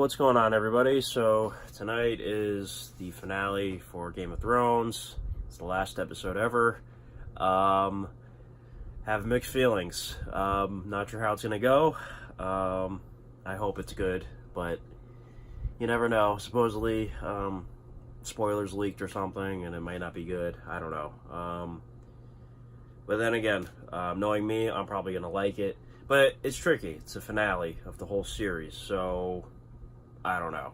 what's going on, everybody? So tonight is the finale for Game of Thrones. It's the last episode ever. Have mixed feelings. Not sure how it's gonna go. I hope it's good, but you never know. Supposedly, spoilers leaked or something, and it might not be good. I don't know. But then again, knowing me, I'm probably gonna like it. But it's tricky. It's a finale of the whole series, so I don't know.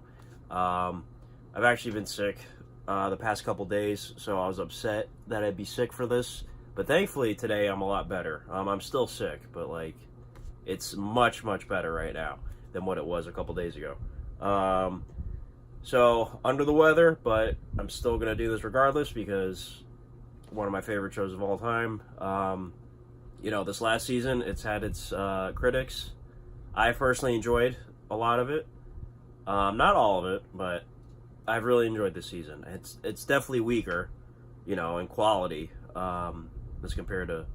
I've actually been sick the past couple days, so I was upset that I'd be sick for this. But thankfully today I'm a lot better. I'm still sick, but like it's much better right now than what it was a couple days ago. So under the weather, but I'm still gonna do this regardless because one of my favorite shows of all time. You know, this last season, it's had its critics. I personally enjoyed a lot of it. Not all of it, but I've really enjoyed this season. It's definitely weaker, you know, in quality as compared to,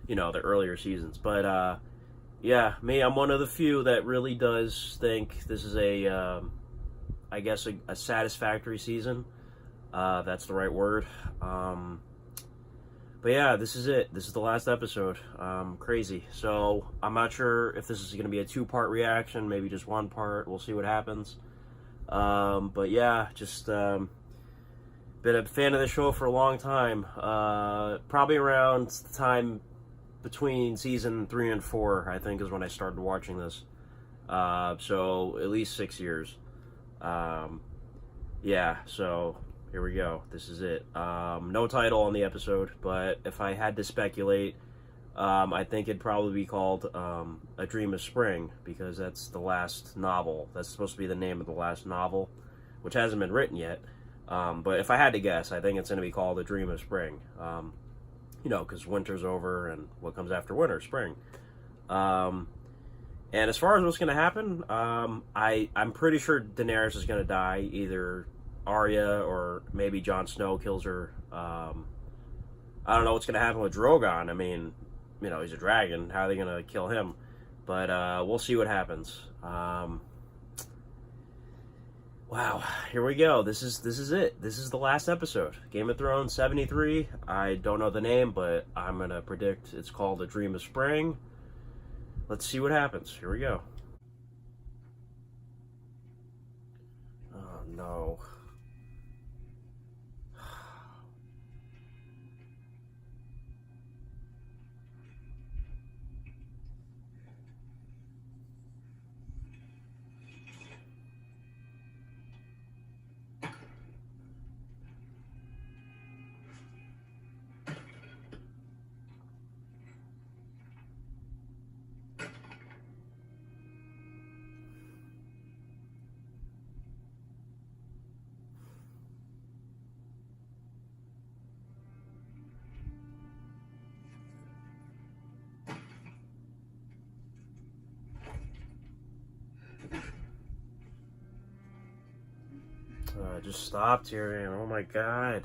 you know, the earlier seasons. But yeah, I'm one of the few that really does think this is I guess a satisfactory season. That's the right word. But yeah, this is it. This is the last episode. Crazy. So I'm not sure if this is going to be a two-part reaction, maybe just one part. We'll see what happens. But yeah, just been a fan of the show for a long time. Probably around the time between season 3 and 4, I think, is when I started watching this. So at least 6 years. Yeah, so here we go. This is it. No title on the episode, but if I had to speculate, I think it'd probably be called A Dream of Spring, because that's the last novel. That's supposed to be the name of the last novel, which hasn't been written yet. But if I had to guess, I think it's going to be called A Dream of Spring. You know, because winter's over, and what comes after winter? Spring. And as far as what's going to happen, I'm pretty sure Daenerys is going to die, either Arya or maybe Jon Snow kills her. I don't know what's going to happen with Drogon. I mean, you know, he's a dragon. How are they going to kill him? But we'll see what happens. Wow, here we go. This is it. This is the last episode. Game of Thrones 73. I don't know the name, but I'm going to predict it's called A Dream of Spring. Let's see what happens. Here we go. Oh, no. Just stop, Tyrion. Oh my god.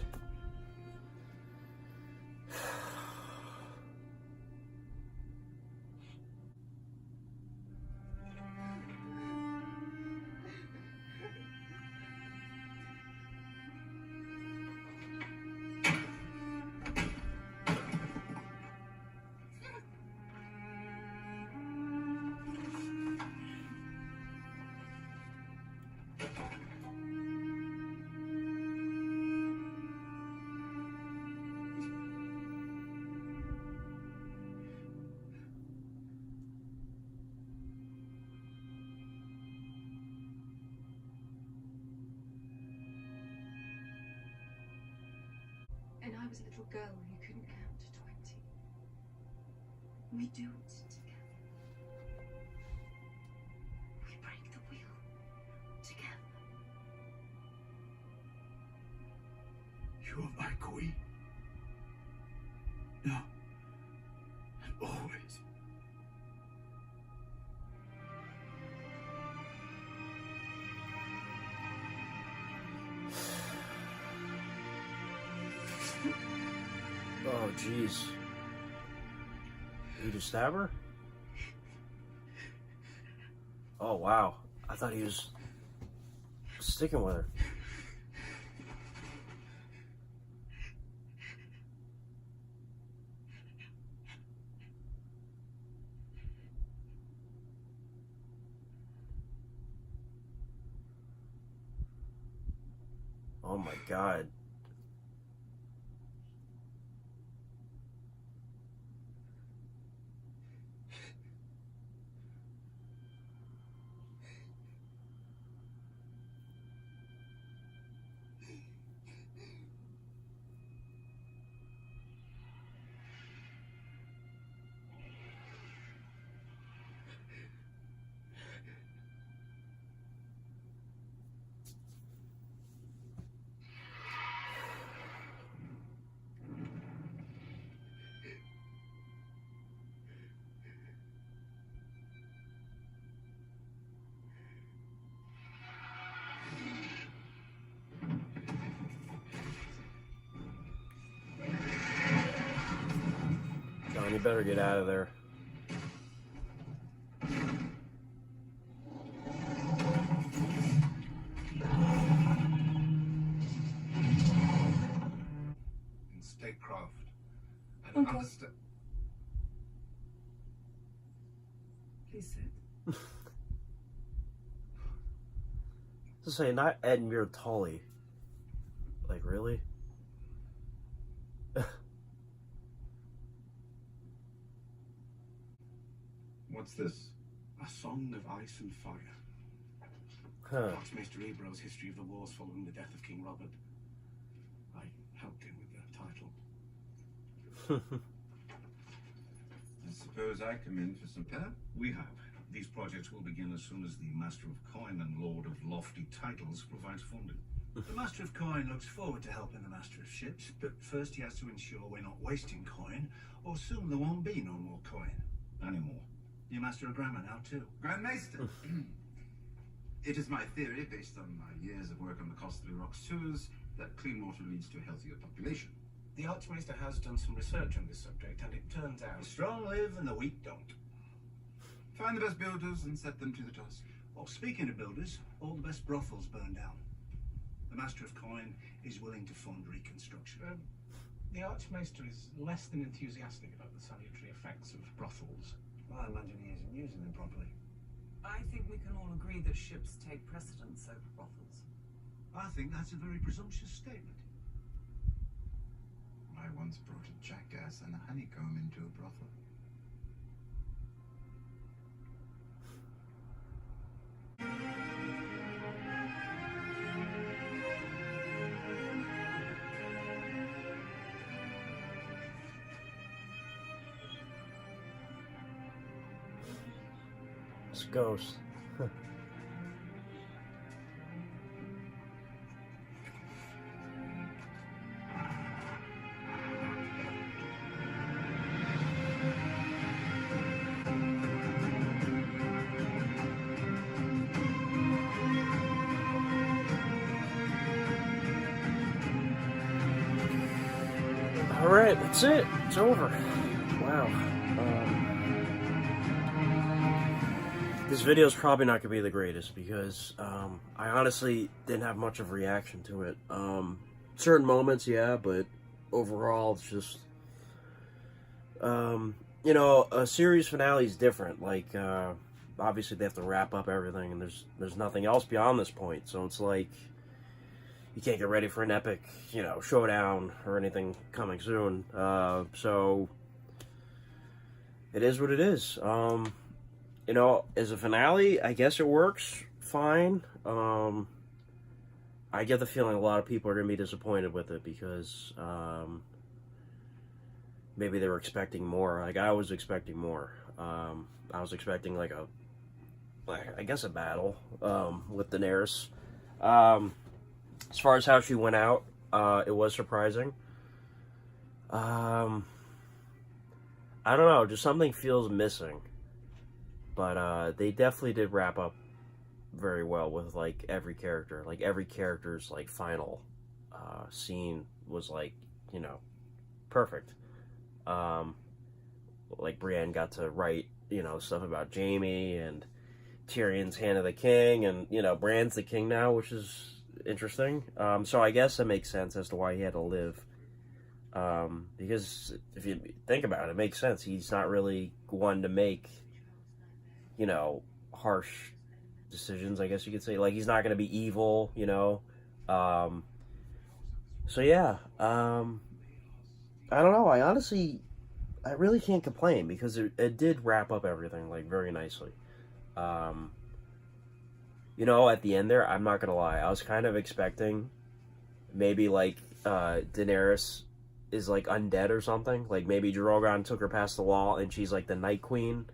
And I was a little girl who couldn't count to 20. We do it together. We break the wheel together. You are my queen. Now and always. Oh, jeez. Did you just stab her? Oh, wow. I thought he was sticking with her. Oh my god. John, you better get out of there. In statecraft. And Okay. understand. Please sit. To say, not Edmure Tully. Like, really? What's this? A Song of Ice and Fire. Huh. Archmaester Ebro's history of the wars following the death of King Robert. I helped him with the title. I suppose I come in for some help? We have. These projects will begin as soon as the Master of Coin and Lord of Lofty Titles provides funding. The Master of Coin looks forward to helping the Master of Ships, but first he has to ensure we're not wasting coin, or soon there won't be no more coin. Anymore. You're Master of Grammar now too. Grand Maester. It is my theory, based on my years of work on the Costly Rocks tours, that clean water leads to a healthier population. The Archmaester has done some research on this subject, and it turns out the strong live and the weak don't. Find the best builders and set them to the task. Well, speaking of builders, all the best brothels burned down. The Master of Coin is willing to fund reconstruction. The Archmaester is less than enthusiastic about the salutary effects of brothels. Well, I imagine he isn't using them properly. I think we can all agree that ships take precedence over brothels. I think that's a very presumptuous statement. I once brought a jackass and a honeycomb into a brothel. It's Ghost. Alright, that's it. It's over. Wow. This video is probably not going to be the greatest because I honestly didn't have much of a reaction to it. Certain moments, yeah, but overall, it's just... you know, a series finale is different. Like, obviously they have to wrap up everything, and there's nothing else beyond this point. So it's like, you can't get ready for an epic, you know, showdown or anything coming soon. So it is what it is. You know, as a finale, I guess it works fine. I get the feeling a lot of people are going to be disappointed with it because maybe they were expecting more. Like, I was expecting more. I was expecting, like, I guess a battle with Daenerys. As far as how she went out, it was surprising. I don't know, just something feels missing. But they definitely did wrap up very well with, like, every character. Like, every character's, like, final scene was, like, you know, perfect. Like, Brienne got to write, you know, stuff about Jaime, and Tyrion's Hand of the King, and, you know, Bran's the king now, which is interesting. So I guess it makes sense as to why he had to live. Because if you think about it, it makes sense. He's not really one to make, you know, harsh decisions, I guess you could say. Like, he's not going to be evil, you know. So yeah, I don't know. I really can't complain because it did wrap up everything, like, very nicely. You know, at the end there, I'm not gonna lie, I was kind of expecting maybe, like, Daenerys is, like, undead or something. Like, maybe Drogon took her past the wall and she's, like, the Night Queen,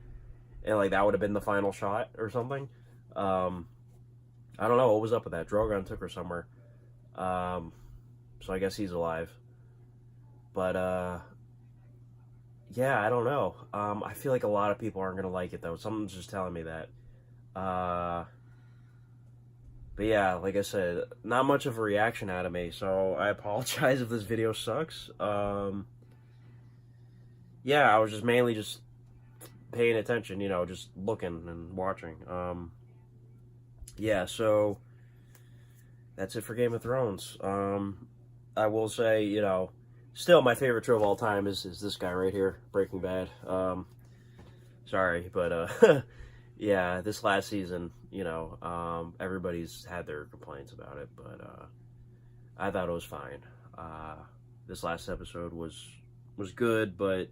and, like, that would have been the final shot or something. I don't know what was up with that. Drogon took her somewhere. So I guess he's alive. But, yeah, I don't know. I feel like a lot of people aren't gonna like it, though. Someone's just telling me that. But yeah, like I said, not much of a reaction out of me, so I apologize if this video sucks. Yeah, I was just mainly just paying attention, you know, just looking and watching. Yeah, so that's it for Game of Thrones. I will say, you know, still my favorite show of all time is this guy right here, Breaking Bad. Sorry, but yeah, this last season, you know, everybody's had their complaints about it, but I thought it was fine. This last episode was good, but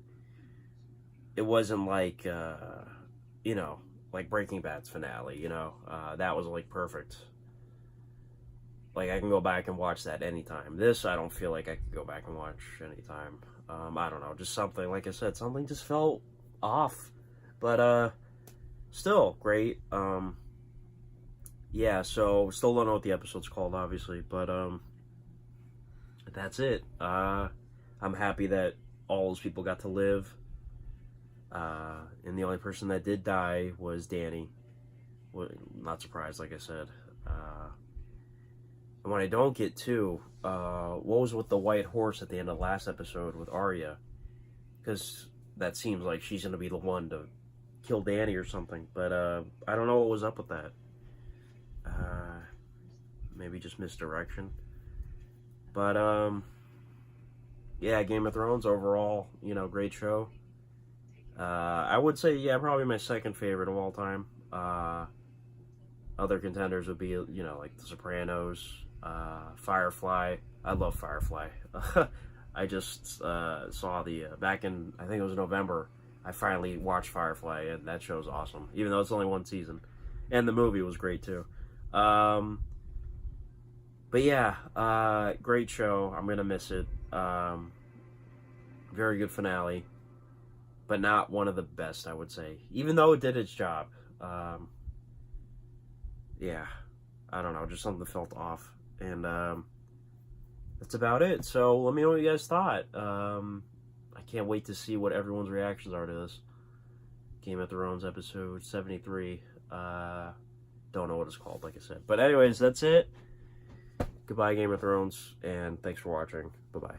it wasn't like, you know, like Breaking Bad's finale, you know. That was, like, perfect. Like, I can go back and watch that anytime. This, I don't feel like I could go back and watch anytime. I don't know, just something, like I said, something just felt off. But, still, great. Yeah, so, still don't know what the episode's called, obviously, but, that's it. I'm happy that all those people got to live. And the only person that did die was Dany. Not surprised, like I said. And what I don't get, too, what was with the white horse at the end of the last episode with Arya? Because that seems like she's going to be the one to kill Dany or something. But I don't know what was up with that. Maybe just misdirection. But, yeah, Game of Thrones overall, you know, great show. I would say, yeah, probably my second favorite of all time. Other contenders would be, you know, like The Sopranos, Firefly. I love Firefly. I just saw back in, I think it was November, I finally watched Firefly, and that show's awesome, even though it's only one season. And the movie was great, too. But yeah, great show. I'm going to miss it. Very good finale. But not one of the best, I would say. Even though it did its job. Yeah. I don't know. Just something felt off. And that's about it. So let me know what you guys thought. I can't wait to see what everyone's reactions are to this. Game of Thrones episode 73. Don't know what it's called, like I said. But anyways, that's it. Goodbye, Game of Thrones. And thanks for watching. Bye-bye.